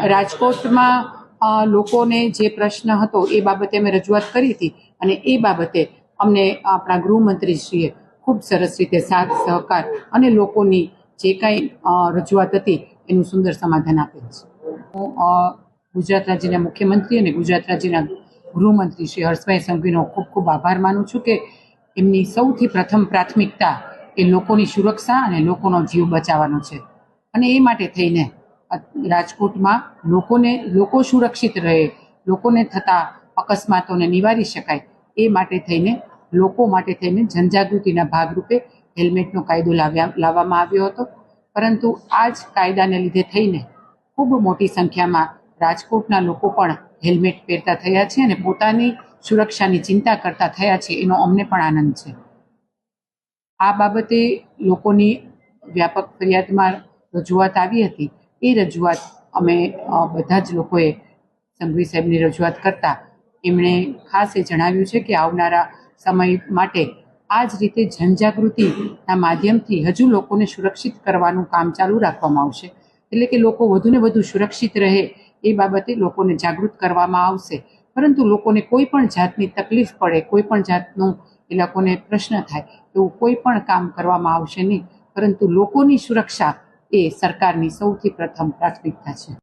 રાજકોટમાં લોકોને જે પ્રશ્ન હતો એ બાબતે અમે રજૂઆત કરી હતી અને એ બાબતે અમને આપણા ગૃહમંત્રીશ્રીએ ખૂબ સરસ રીતે સાથ સહકાર અને લોકોની જે કાંઈ રજૂઆત હતી એનું સુંદર સમાધાન આપેલ છે. હું ગુજરાત રાજ્યના મુખ્યમંત્રી અને ગુજરાત રાજ્યના ગૃહમંત્રી શ્રી હર્ષભાઈ સંઘવીનો ખૂબ ખૂબ આભાર માનું છું કે એમની સૌથી પ્રથમ પ્રાથમિકતા એ લોકોની સુરક્ષા અને લોકોનો જીવ બચાવવાનો છે અને એ માટે થઈને રાજકોટમાં લોકો સુરક્ષિત રહે, લોકોને થતા અકસ્માતોને નિવારી શકાય એ માટે થઈને લોકો માટે થઈને જનજાગૃતિના ભાગરૂપે હેલ્મેટનો કાયદો લાવવામાં આવ્યો હતો. પરંતુ આ જ કાયદાને લીધે થઈને ખૂબ મોટી સંખ્યામાં રાજકોટના લોકો પણ હેલ્મેટ પહેરતા થયા છે અને પોતાની સુરક્ષાની ચિંતા કરતા થયા છે, એનો અમને પણ આનંદ છે. આ બાબતે લોકોની વ્યાપક ફરિયાદમાં રજૂઆત આવી હતી. એ રજૂઆત અમે બધા જ લોકોએ સંઘવી સાહેબની રજૂઆત કરતા એમણે ખાસ એ જણાવ્યું છે કે આવનારા સમય માટે આ જ રીતે જનજાગૃતિના માધ્યમથી હજુ લોકોને સુરક્ષિત કરવાનું કામ ચાલુ રાખવામાં આવશે. એટલે કે લોકો વધુને વધુ સુરક્ષિત રહે એ બાબતે લોકોને જાગૃત કરવામાં આવશે. પરંતુ લોકોને કોઈ પણ જાતની તકલીફ પડે, કોઈ પણ જાતનું એ લોકોને પ્રશ્ન થાય એવું કોઈ પણ કામ કરવામાં આવશે નહીં. પરંતુ લોકોની સુરક્ષા એ સરકારની સૌથી પ્રથમ પ્રાથમિકતા છે.